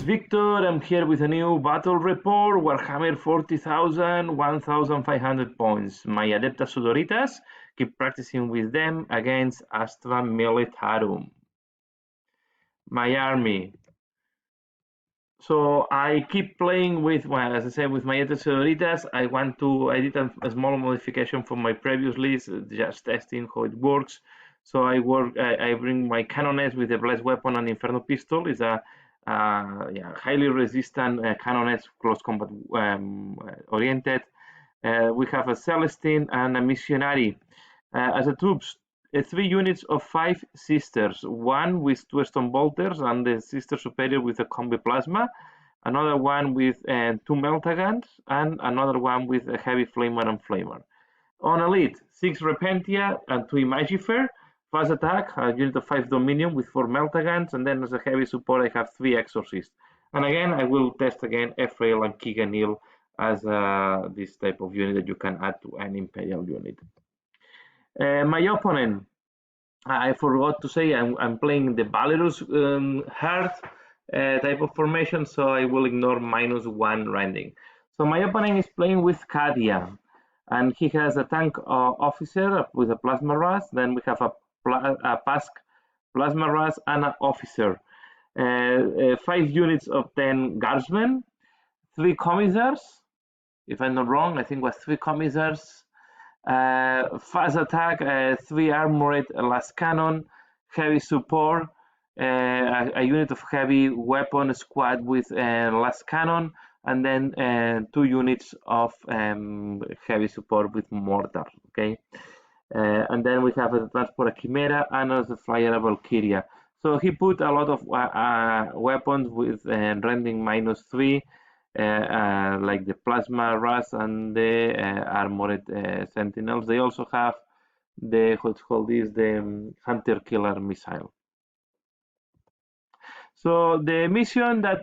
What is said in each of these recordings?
Victor. I'm here with a new battle report. Warhammer 40,000, 1,500 points. My Adepta Sororitas, keep practicing with them against Astra Militarum. My army. So I keep playing with, well, as I said, with my Adepta Sororitas. I did a small modification from my previous list, just testing how it works. So I bring my Canoness with the Blessed Weapon and Inferno Pistol. It's a highly resistant Canoness, close combat oriented. We have a Celestine and a Missionary. As a troops, 3 units of 5 Sisters, one with 2 Stone Bolters and the Sister Superior with a Combi Plasma, another one with 2 Meltagans, and another one with a Heavy Flamer and Flamer. On Elite, 6 Repentia and 2 Imagifer. Fast attack, a unit of 5 Dominion with 4 Meltagans, and then as a heavy support I have 3 Exorcists. And again, I will test again Ephrael and Kiganil as this type of unit that you can add to an Imperial unit. My opponent, I forgot to say, I'm playing the Valorous Heart type of formation, so I will ignore -1 rending. So my opponent is playing with Kadia, and he has a tank officer with a Plasma Ras. Then we have a Pask Plasma Ras and an officer. 5 units of 10 Guardsmen, 3 Commissars, if I'm not wrong, I think it was 3 Commissars. Fast attack, 3 armored last cannon, heavy support, a unit of heavy weapon squad with last cannon, and then 2 units of heavy support with mortar. Okay, and then we have a transport Chimera and as a flyer a Valkyria. So he put a lot of weapons with rending -3. Like the Plasma Ras and the armored Sentinels. They also have the what's called the Hunter Killer missile. So the mission that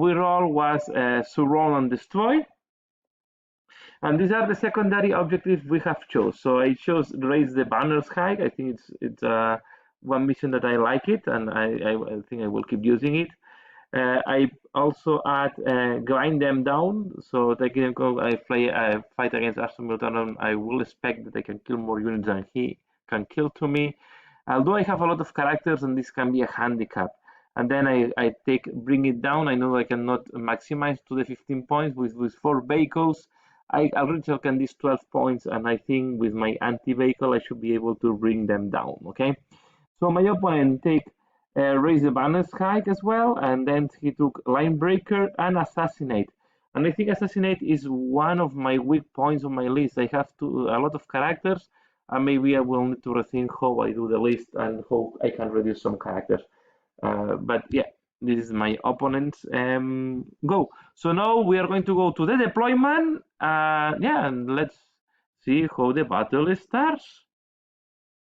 we roll was surround and destroy, and these are the secondary objectives we have chose. So I chose raise the banners high. I think it's one mission that I like it, and I think I will keep using it. I also add grind them down. So taking them go, I fight against Astra Militarum. I will expect that I can kill more units than he can kill to me. Although I have a lot of characters, and this can be a handicap. And then I bring it down. I know I cannot maximize to the 15 points with 4 vehicles. I already can these 12 points, and I think with my anti-vehicle I should be able to bring them down. Okay, so my opponent raise the banners high as well, and then he took line breaker and assassinate. And I think assassinate is one of my weak points on my list. I have a lot of characters, and maybe I will need to rethink how I do the list and how I can reduce some characters. But yeah, this is my opponent's go. So now we are going to go to the deployment. Yeah, and let's see how the battle starts.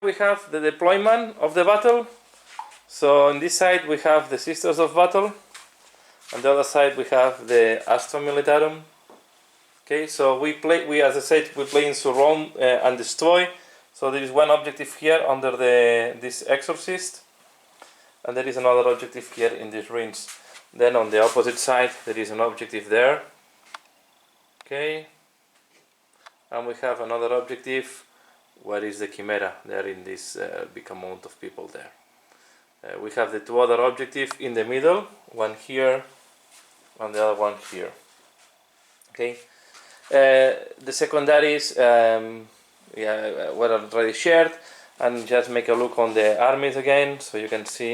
We have the deployment of the battle. So on this side we have the Sisters of Battle. On the other side we have the Astra Militarum. Okay, so we as I said, we play in surround and destroy. So there is one objective here under this Exorcist, and there is another objective here in this range. Then on the opposite side there is an objective there. Okay, and we have another objective. Where is the Chimera? There in this big amount of people there. We have the 2 other objectives in the middle, one here and the other one here. Okay, the secondaries were already shared, and just make a look on the armies again. So you can see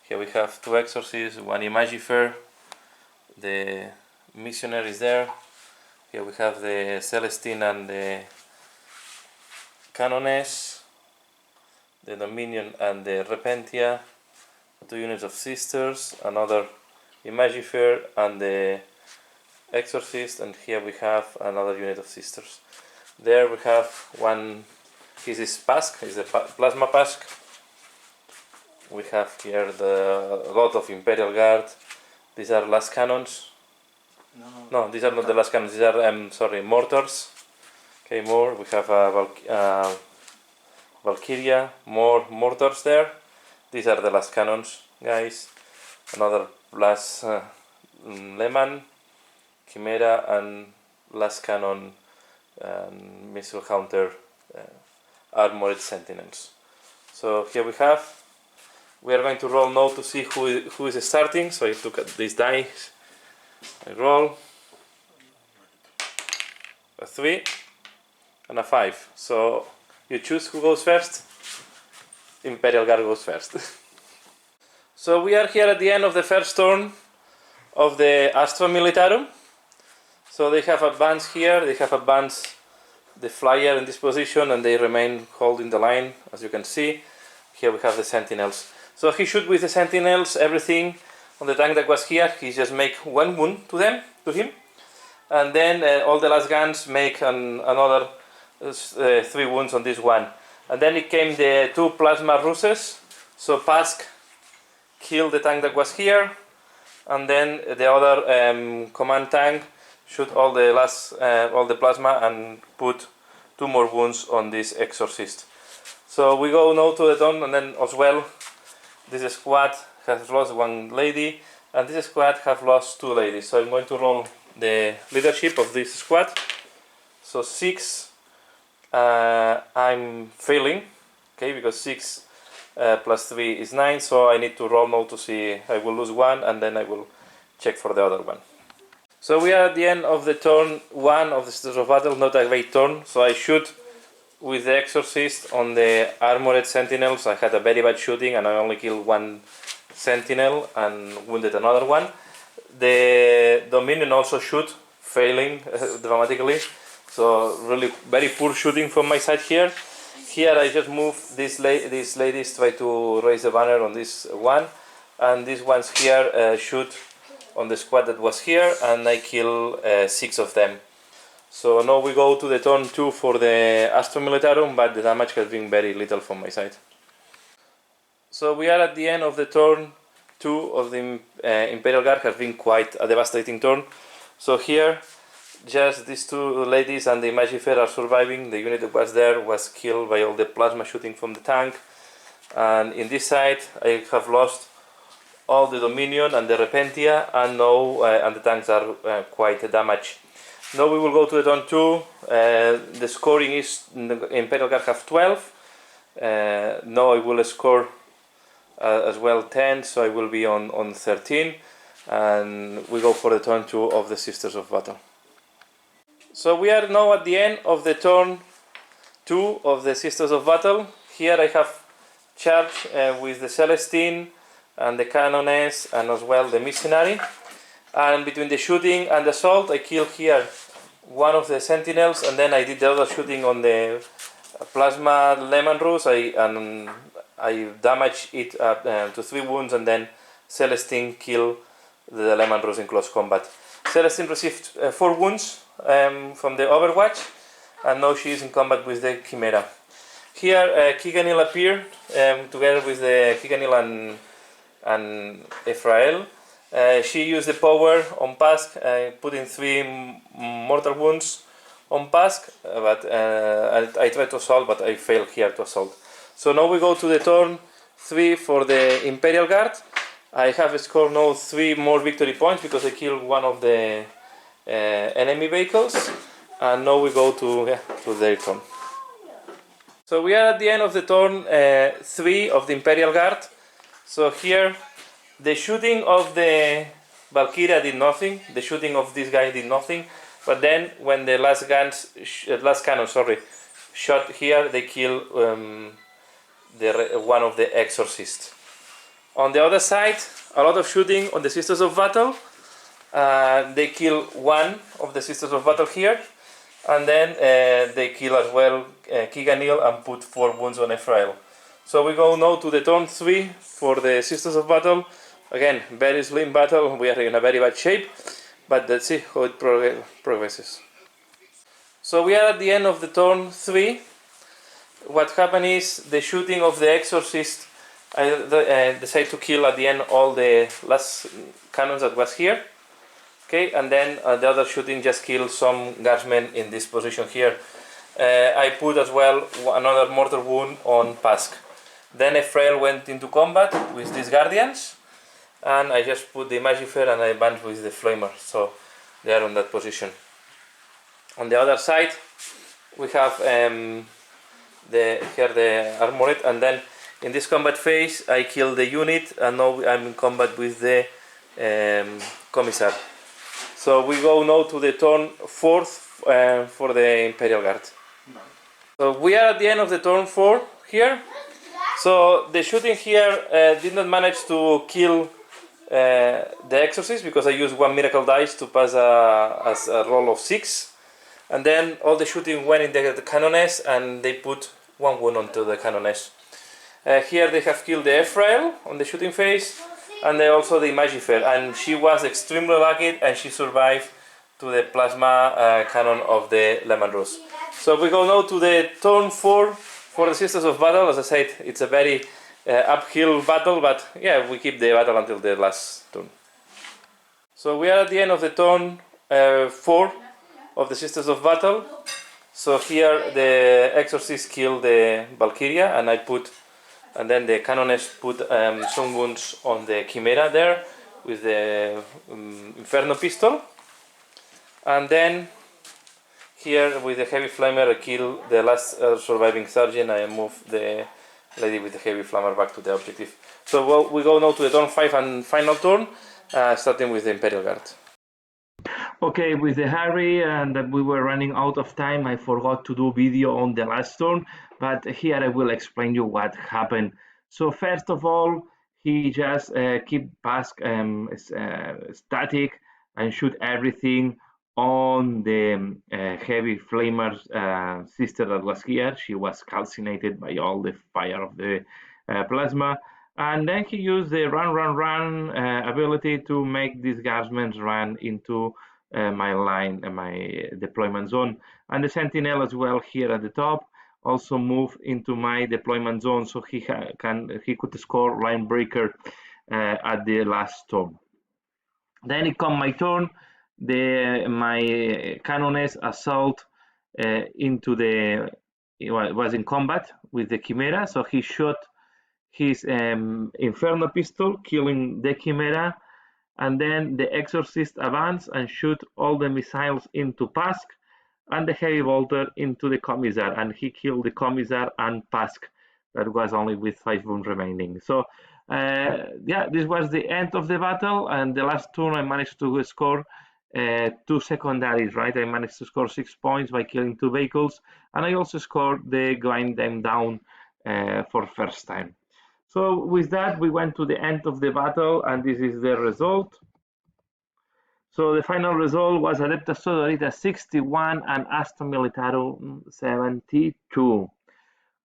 here we have 2 Exorcists, 1 Imagifer, the Missionary is there. Here we have the Celestine and the Canoness, the Dominion and the Repentia, 2 units of Sisters, another Imagifer and the Exorcist, and here we have another unit of Sisters. There we have one, this is Pask, is the Plasma Pask. We have here a lot of Imperial Guard. These are last cannons. No, these are not the last cannons, these are mortars. Okay, more, we have a Valkyria, more mortars there. These are the last cannons, guys. Another plus Lehman, Chimera, and last cannon missile counter armored sentinels. So here we are going to roll now to see who is starting. So I look at these dice, I roll a 3 and a 5. So you choose who goes first. Imperial Guard goes first. So we are here at the end of the first turn of the Astra Militarum. So they have advanced here, they have advanced the flyer in this position, and they remain holding the line, as you can see. Here we have the sentinels. So he shoot with the sentinels everything on the tank that was here. He just make 1 wound to him, and then all the last guns make another 3 wounds on this one. And then it came the 2 plasma russes. So Pask killed the tank that was here, and then the other command tank shoot all the plasma and put 2 more wounds on this exorcist. So we go now to the turn, and then as well this squad has lost 1 lady, and this squad have lost 2 ladies. So I'm going to roll the leadership of this squad. So 6, I'm failing, okay, because 6 plus 3 is 9, so I need to roll now to see. I will lose 1, and then I will check for the other one. So we are at the end of the turn 1 of the Sisters of Battle, not a great turn. So I shoot with the Exorcist on the armored sentinels. I had a very bad shooting, and I only killed 1 sentinel and wounded another one. The Dominion also shoot, failing dramatically. So really very poor shooting from my side here. Here I just move these ladies, try to raise the banner on this one, and these ones here shoot on the squad that was here, and I kill 6 of them. So now we go to the turn 2 for the Astra Militarum, but the damage has been very little from my side. So we are at the end of the turn 2 of the Imperial Guard. Has been quite a devastating turn. So here just these 2 ladies and the Magifair are surviving. The unit that was there was killed by all the plasma shooting from the tank, and in this side I have lost all the Dominion and the Repentia, and now and the tanks are quite damaged. Now we will go to the turn 2. The scoring is the Imperial Guard have 12. Now I will score as well 10, so I will be on 13, and we go for the turn 2 of the Sisters of Battle. So we are now at the end of the turn 2 of the Sisters of Battle. Here I have charged with the Celestine and the Canoness, and as well the Missionary. And between the shooting and the assault, I killed here 1 of the Sentinels, and then I did the other shooting on the Plasma Lehman Rus. I damaged it to 3 wounds, and then Celestine killed the Lehman Rus in close combat. Celestine received 4 wounds from the Overwatch, and now she is in combat with the Chimera. Here Kiganil appeared together with the Kiganil and Ephrael. She used the power on Pask, putting 3 mortal wounds on Pask, but I tried to assault, but I failed here to assault. So now we go to the turn 3 for the Imperial Guard. I have scored now 3 more victory points because I killed 1 of the enemy vehicles, and now we go to their turn. So we are at the end of the turn 3 of the Imperial Guard. So here the shooting of the Valkyria did nothing, the shooting of this guy did nothing, but then when the last cannon shot here, they kill one of the exorcists. On the other side, a lot of shooting on the Sisters of Battle. They kill 1 of the Sisters of Battle here, and then they kill as well Kiganil and put 4 wounds on Ephrael. So we go now to the turn 3 for the Sisters of Battle. Again, very slim battle. We are in a very bad shape, but let's see how it progresses. So we are at the end of the turn 3. What happened is the shooting of the exorcist. I decided to kill at the end all the last cannons that was here. Okay, and then the other shooting just killed some guardsmen in this position here. I put as well another mortal wound on Pask. Then Ephrael went into combat with these guardians, and I just put the Magifair and I advance with the Flamer, so they are on that position. On the other side we have here the Armored, and then in this combat phase I kill the unit, and now I'm in combat with the Commissar. So we go now to the turn 4th for the Imperial Guard. So we are at the end of the turn 4 here. So the shooting here did not manage to kill the Exorcist because I used 1 miracle dice to pass as a roll of 6. And then all the shooting went in the Canoness, and they put 1 wound onto the Canoness. Here they have killed the Ephrael on the shooting phase, and they also the Magifair, and she was extremely lucky and she survived to the plasma cannon of the Lemon Rose. So we go now to the turn 4 for the Sisters of Battle. As I said, it's a very uphill battle, but yeah, we keep the battle until the last turn. So we are at the end of the turn 4 of the Sisters of Battle. So here the Exorcist killed the Valkyria, and then the Canoness put some wounds on the Chimera there with the Inferno pistol. And then here with the Heavy Flamer I kill the last surviving Sergeant. I move the lady with the Heavy Flamer back to the objective. So we go now to the turn 5 and final turn, starting with the Imperial Guard. Okay, with the hurry and that we were running out of time, I forgot to do video on the last turn, but here I will explain you what happened. So first of all, he just keep Pask static and shoot everything on the Heavy Flamer's sister that was here. She was calcinated by all the fire of the plasma. And then he used the run ability to make these guardsmen run into my line, my deployment zone. And the Sentinel as well here at the top also move into my deployment zone, so he could score line breaker at the last turn. Then it come my turn. My Canoness assault was in combat with the Chimera, so he shot his Inferno pistol, killing the Chimera, and then the Exorcist advance and shoot all the missiles into Pask, and the Heavy Bolter into the Commissar, and he killed the Commissar and Pask. That was only with 5 wounds remaining. So yeah, this was the end of the battle, and the last turn I managed to score 2 secondaries, right? I managed to score 6 points by killing 2 vehicles, and I also scored the grind them down for first time. So with that, we went to the end of the battle, and this is the result. So the final result was Adepta Sororitas 61 and Astra Militarum 72.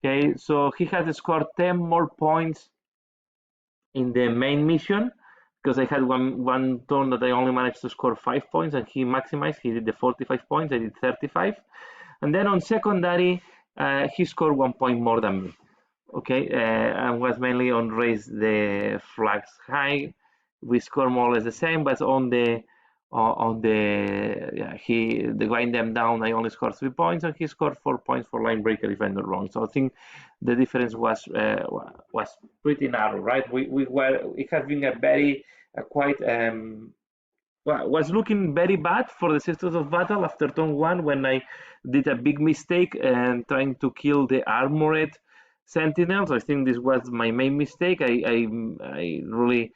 Okay, so he had scored 10 more points in the main mission, because I had one turn that I only managed to score 5 points, and he maximized. He did the 45 points, I did 35. And then on secondary, he scored 1 point more than me. Okay, and was mainly on raise the flags high. We score more or less the same, but on the grind them down, I only scored 3 points, and he scored 4 points for line breaker, if I'm not wrong. So I think the difference was pretty narrow, right? It has been a very quite was looking very bad for the Sisters of Battle after turn 1, when I did a big mistake and trying to kill the armored Sentinels. I think this was my main mistake. I really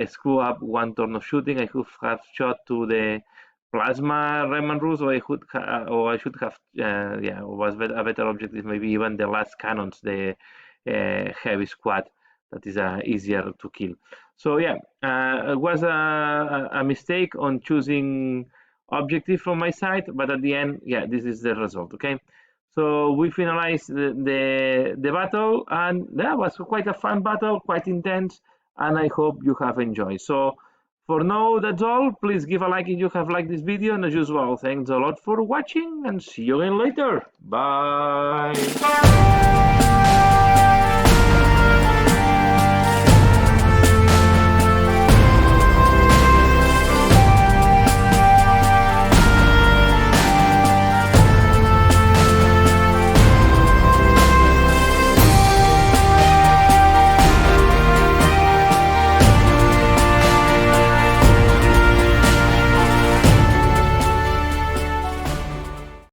screw up one turn of shooting. I could have shot to the plasma Reman Rus, or I should have was a better objective, maybe even the last cannons, the heavy squad, that is easier to kill. So yeah, it was a mistake on choosing objective from my side, but at the end, yeah, this is the result. Okay, so we finalized the battle, and that was quite a fun battle, quite intense, and I hope you have enjoyed. So for now, that's all. Please give a like if you have liked this video, and as usual, thanks a lot for watching, and see you again later. Bye.